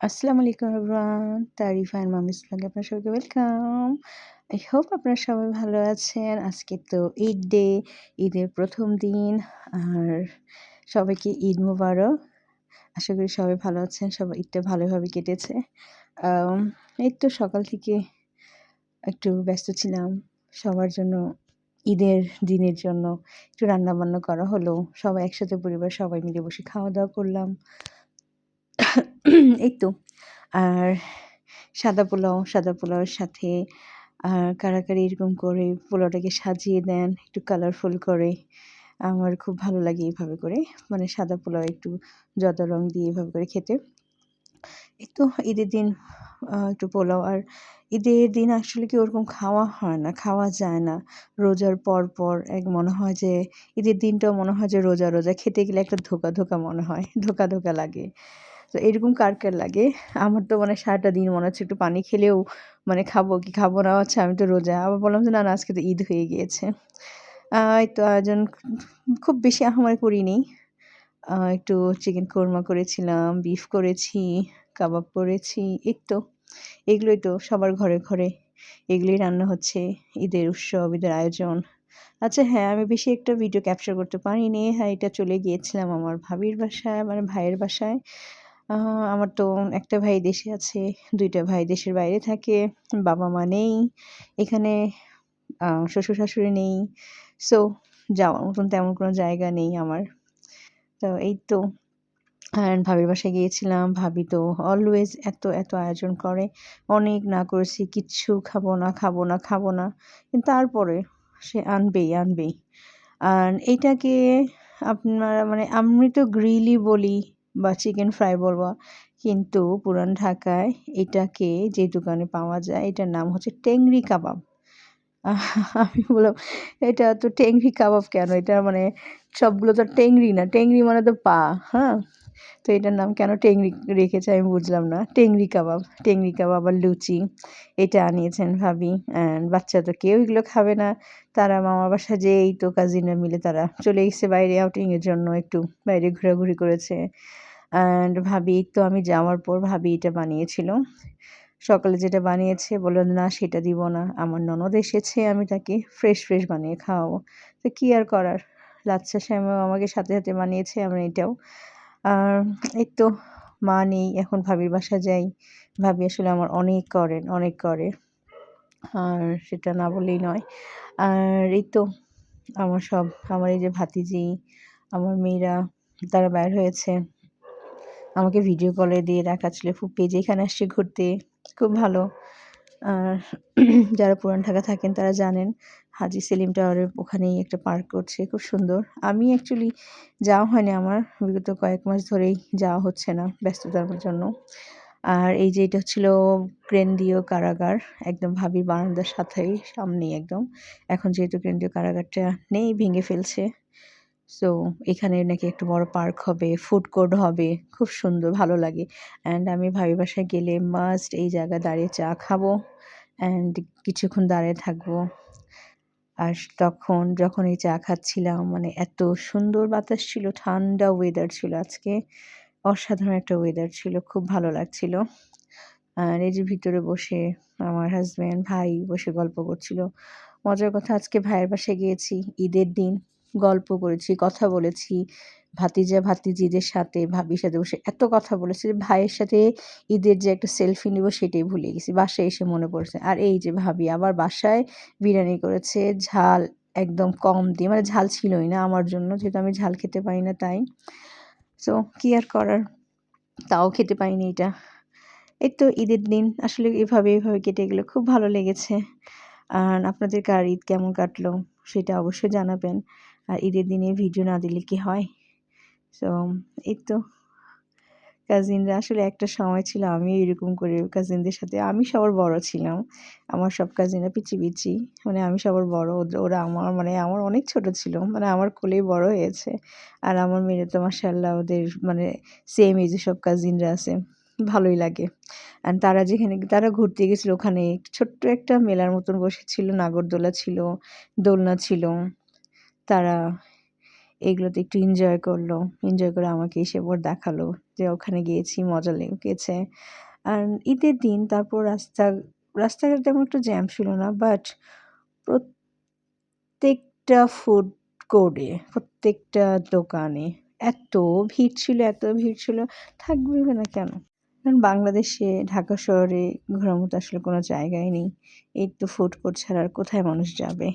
আসসালামু আলাইকুম everyone. তারিফা and মামিস ব্লগে আপনার সবাইকে ওয়েলকাম। আই হোপ আপনারা সবাই ভালো আছেন। আজকে তো ঈদ ডে, ঈদের ১ম দিন। আর সবাইকে ঈদ মোবারক। আশা করি সবাই ভালো আছেন। সবার ঈদটা ভালোভাবে কেটেছে। আম এই তো সকাল থেকে একটু ব্যস্ত ছিলাম। সবার জন্য ঈদের দিনের জন্য একটু রান্নাবান্না করা হলো। সবাই একসাথে পরিবার সবাই মিলে বসে খাওয়া-দাওয়া করলাম। এই তো। আর সাদা পোলাওয়ের সাথে কারা, কারা এরকম করে পোলাওটাকে সাজিয়ে দেন একটু কালারফুল করে। আমার খুব ভালো লাগে এভাবে করে। মানে সাদা পোলাও একটু জর্দা রং দিয়ে এভাবে করে খেতে। এই তো ঈদের দিন একটু পোলাও আর ঈদের দিন আসলে কি ওরকম খাওয়া হয় না, খাওয়া যায় না। রোজার পর মনে হয় যে ঈদের দিনটাও মনে হয় যে রোজা, রোজা খেতে গেলে একটা ধোঁকা, ধোঁকা মনে হয়। ধোঁকা, ধোঁকা লাগে। তো এরকম কার, কার লাগে? আমার তো মানে সারাটা দিন মনে হচ্ছে একটু পানি খেলেও মানে খাবো কি খাবো না, আচ্ছা আমি তো রোজা। আবার বললাম যে না, না আজকে তো ঈদ হয়ে গিয়েছে। এই তো আয়োজন খুব বেশি আহামরি করিনি। একটু চিকেন কোরমা করেছিলাম, বিফ করেছি, কাবাব করেছি। এই তো এগুলোই তো সবার ঘরে, ঘরে এগুলোই রান্না হচ্ছে। ঈদের উৎসব, ঈদের আয়োজন। আচ্ছা হ্যাঁ, আমি বেশি একটা ভিডিও ক্যাপচার করতে পারিনি। হ্যাঁ, এটা চলে গিয়েছিলাম আমার ভাবির বাসায়, মানে ভাইয়ের বাসায়। আ আমার তো একটা ভাই দেশে আছে, ২ টা ভাই দেশের বাইরে থাকে। বাবা-মা নেই। এখানে শ্বশুর-শাশুড়ি নেই। সো যাওয়ার মতন তেমন কোনো জায়গা নেই আমার। তো এই তো ভাবির বাসায় গিয়েছিলাম। ভাবি তো অলওয়েজ এত, এত আয়োজন করে। অনেক না করেছি, কিচ্ছু খাবো না, খাবো না, খাবো না। কিন্তু তারপরে সে আনবেই, আনবেই। আর এইটাকে আপনারা মানে আমি তো গ্রিলই বলি বা চিকেন ফ্রাই বলবো। কিন্তু পুরান ঢাকায় এটাকে যে দোকানে পাওয়া যায় এটার নাম হচ্ছে টেংরি কাবাব। আমি বললাম, "এটা তো টেংরি কাবাব কেন? এটা মানে সবগুলো তো টেংরি না। টেংরি মানে তো পা, হ্যাঁ? তো এটার নাম কেন টেংরি রেখেছে আমি বুঝলাম না। টেংরি কাবাব আর লুচি এটা আনিয়েছেন ভাবি। অ্যান্ড বাচ্চা তো কেউ এগুলো খাবে না। তারা মামার বাসায় যেয়েই তো কাজিনরা মিলে তারা চলে এসেছে বাইরে আউটিং এর জন্য, একটু বাইরে ঘোরাঘুরি করেছে। অ্যান্ড ভাবি তো আমি যাওয়ার পর ভাবি এটা বানিয়েছিল। সকালে যেটা বানিয়েছে বলল, "না সেটা দিব না। আমার ননদ এসেছে, আমি তাকে ফ্রেশ, ফ্রেশ বানিয়ে খাওয়াবো।" তো কি আর করার? লাচ্ছা সেমাইও আমাকে সাথে, সাথে বানিয়েছে আমরা এটাও। আর এই তো মা নেই, এখন ভাবির বাসায় যাই। ভাবি আসলে আমার অনেক করেন, অনেক করে। আর সেটা না বললেই নয়। আর এই তো আমার এই যে ভাতিজি, আমার মেয়েরা তারা বের হয়েছে। আমাকে ভিডিও কলে দিয়ে দেখাচ্ছিল, "ফুপি যে এখানে আসছি ঘুরতে।" খুব ভালো। আর যারা পুরান ঢাকা থাকেন তারা জানেন হাজী সেলিম টাওয়ারের ওখানেই একটা পার্ক করছে, খুব সুন্দর। আমি অ্যাকচুয়ালি যাওয়া হয়নি আমার, বিগত কয়েক মাস ধরেই যাওয়া হচ্ছে না ব্যস্ততার জন্য। আর এই যে এটা হচ্ছিল কেন্দ্রীয় কারাগার, একদম ভাবির বারান্দার সাথেই, সামনেই একদম। এখন যেহেতু কেন্দ্রীয় কারাগারটা নেই, ভেঙে ফেলছে। সো এখানে নাকি একটা বড় পার্ক হবে, ফুড কোর্ট হবে। খুব সুন্দর, ভালো লাগে। অ্যান্ড আমি ভাবির বাসায় গেলে মাস্ট এই জায়গায় দাঁড়িয়ে চা খাবো অ্যান্ড কিছুক্ষণ দাঁড়িয়ে থাকবো। আর যখন এই চা খাচ্ছিলাম মানে এত সুন্দর বাতাস ছিল, ঠান্ডা ওয়েদার ছিল আজকে। অসাধারণ একটা ওয়েদার ছিল। খুব ভালো লাগছিল। আর এই যে ভিতরে বসে আমার হাসব্যান্ড, ভাই বসে গল্প করছিল। মজার কথা, আজকে ভাইয়ের বাসায় গিয়েছি, ঈদের দিন। গল্প করেছি, কথা বলেছি। ভাতিজিদের সাথে, ভাবির সাথে বসে এত কথা বলেছি যে ভাইয়ের সাথে ঈদের যে একটা সেলফি নিব সেটাই ভুলে গেছি। বাসায় এসে মনে পড়ছে। আর এই যে ভাবি আবার বাসায় বিরিয়ানি করেছে, ঝাল একদম কম দিয়ে, মানে ঝাল ছিলই না আমার জন্য, যেহেতু আমি ঝাল খেতে পারি না তাই। সো কি আর করার? তাও খেতে পারিনি এটা। এই তো ঈদের দিন আসলে এভাবে কেটে গেল। খুব ভালো লেগেছে। আর আপনাদের কার ঈদ কেমন কাটলো সেটা অবশ্যই জানাবেন। আর ঈদের দিনে ভিডিও না দিলে কি হয়? সো এই তো কাজিনরা আসলে একটা সময় ছিল আমিও এরকম করে কাজিনদের সাথে, আমি সবার বড় ছিলাম। আমার সব কাজিনরা পিচ্চি। মানে আমি সবার বড়। ওরা আমার অনেক ছোট ছিল। মানে আমার কোলেই বড় হয়েছে। আর আমার মেয়েরা তো মাশাআল্লাহ ওদের মানে সেম এজে সব কাজিনরা আছে। ভালোই লাগে। অ্যান্ড তারা ঘুরতে গেছিল ওখানে ছোট্ট একটা মেলার মতন বসেছিল, নাগরদোলা ছিল, দোলনা ছিল। তারা এগুলোতে একটু এনজয় করলো। এনজয় করে আমাকে এসে আবার দেখালো যে ওখানে গিয়েছি, মজা লেগেছে। আর ঈদের দিন তারপর রাস্তাঘাট তেমন একটা জ্যাম ছিল না। বাট প্রত্যেকটা ফুড কোর্টে, প্রত্যেকটা দোকানে এত ভিড় ছিল, থাকবে না কেন? কারণ বাংলাদেশে ঢাকা শহরে ঘোরার মতো আসলে কোনো জায়গাই নেই। এই তো ফুড কোর্ট ছাড়া আর কোথায় মানুষ যাবে?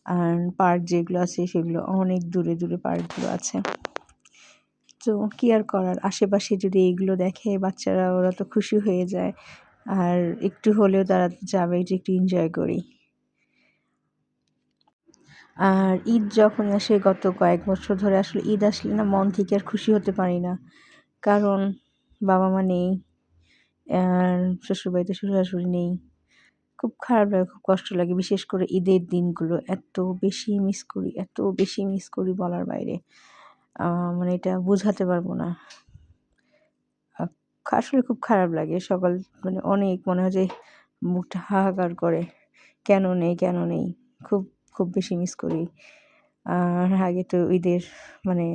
আর পার্ক যেগুলো আছে সেগুলো অনেক দূরে পার্কগুলো আছে। তো কি আর করার? আশেপাশে যদি এইগুলো দেখে বাচ্চারা ওরা তো খুশি হয়ে যায়। আর একটু হলেও তারা যাবে যে একটু এনজয় করি। আর ঈদ যখন আসে গত কয়েক বছর ধরে আসলে ঈদ আসলে না মন থেকে আর খুশি হতে পারি না। কারণ বাবা-মা নেই। আর শ্বশুরবাড়িতে শ্বশুর-শাশুড়ি নেই। খুব খারাপ লাগে, খুব কষ্ট লাগে। বিশেষ করে ঈদের দিনগুলো এত বেশি মিস করি বলার বাইরে। মানে এটা বোঝাতে পারব না। আ আসলে খুব খারাপ লাগে। মানে অনেক মনে হয় যে বুকটা হাহাকার করে। কেন নেই? খুব, খুব বেশি মিস করি। আর আগে তো ঈদের মানে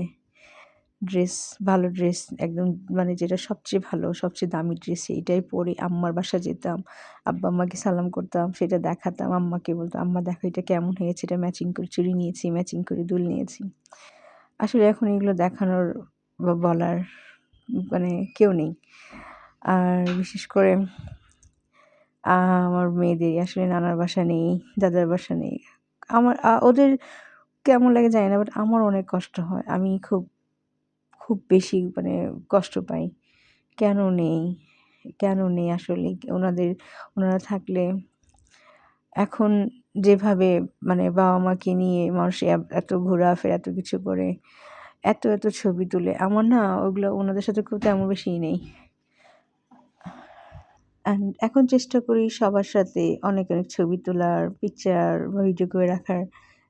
ড্রেস, ভালো ড্রেস একদম মানে যেটা সবচেয়ে ভালো, সবচেয়ে দামি ড্রেস এইটাই পরে আম্মার বাসায় যেতাম। আব্বা-আম্মাকে সালাম করতাম, সেটা দেখাতাম। আম্মাকে বলতাম, "আম্মা দেখো এটা কেমন হয়েছে? এটা ম্যাচিং করে চুড়ি নিয়েছি, ম্যাচিং করে দুল নিয়েছি।" আসলে এখন এগুলো দেখানোর বা বলার মানে কেউ নেই। আর বিশেষ করে আমার মেয়েদের আসলে নানার বাসা নেই, দাদার বাসা নেই। আমার ওদের কেমন লাগে জানি না, বাট আমার অনেক কষ্ট হয়। আমি খুব বেশি মানে কষ্ট পাই। কেন নেই? কেন নেই আসলে? ওনারা থাকলে এখন যেভাবে মানে বাবা-মাকে নিয়ে মানুষ এত ঘোরাফেরা এত কিছু করে, এত ছবি তুলে, আমার না ওগুলো ওনাদের সাথে খুব তেমন বেশি নেই। অ্যান্ড এখন চেষ্টা করি সবার সাথে অনেক ছবি তোলার, পিকচার বা ভিডিও করে রাখার,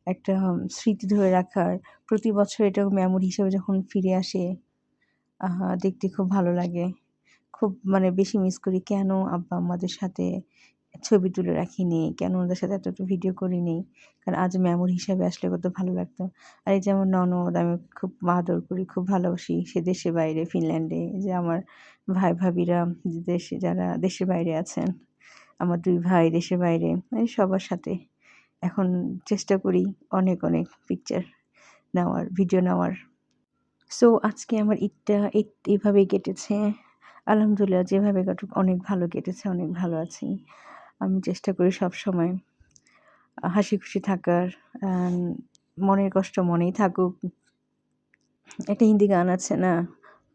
একটা স্মৃতি ধরে রাখার। প্রতি বছর এটা মেমোরি হিসেবে যখন ফিরে আসে, দেখতে খুব ভালো লাগে। খুব মানে বেশি মিস করি কেন আব্বা-আম্মাদের সাথে ছবি তুলে রাখিনি, কেন ওদের সাথে এত ভিডিও করিনি। কারণ আজ মেমোরি হিসাবে আসলে কত ভালো লাগতো। আর এই যে আমার ননদ আমি খুব আদর করি, খুব ভালোবাসি। সে দেশে বাইরে ফিনল্যান্ডে। যে আমার ভাই-ভাবিরা যারা দেশের বাইরে আছেন। আমার ২ ভাই দেশের বাইরে। সবার সাথে এখন চেষ্টা করি অনেক পিকচার নেওয়ার, ভিডিও নেওয়ার। সো আজকে আমার ঈদটা এভাবেই কেটেছে। আলহামদুলিল্লাহ যেভাবে কাটুক অনেক ভালো কেটেছে, অনেক ভালো আছি। আমি চেষ্টা করি সবসময় হাসিখুশি থাকার। অ্যান্ড মনের কষ্ট মনেই থাকুক। একটা হিন্দি গান আছে না?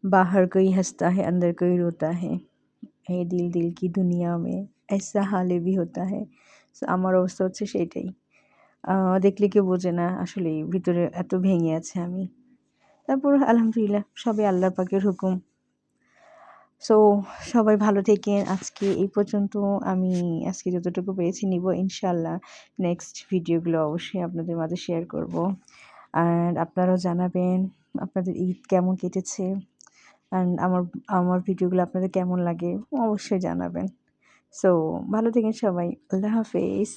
বাহার কোই হাসতা হ্যায় অন্দর কোই রোতা হ্যায়। এ দিল দিল কি দুনিয়া মে ऐसा हाल भी होता है। সো আমার অবস্থা হচ্ছে সেইটাই। দেখলে কেউ বোঝে না আসলেই ভিতরে এত ভেঙে আছি আমি। তারপর আলহামদুলিল্লাহ সবই আল্লাহ পাকের হুকুম। সো সবাই ভালো থেকেন। আজকে এই পর্যন্ত। আমি আজকে যতটুকু পেরেছি নিব। ইনশাআল্লাহ নেক্সট ভিডিওগুলো অবশ্যই আপনাদের মাঝে শেয়ার করব। আর আপনারাও জানাবেন আপনাদের ঈদ কেমন কেটেছে। অ্যান্ড আমার ভিডিওগুলো আপনাদের কেমন লাগে অবশ্যই জানাবেন। সো ভালো থেকেন সবাই। আল্লাহ হাফেজ।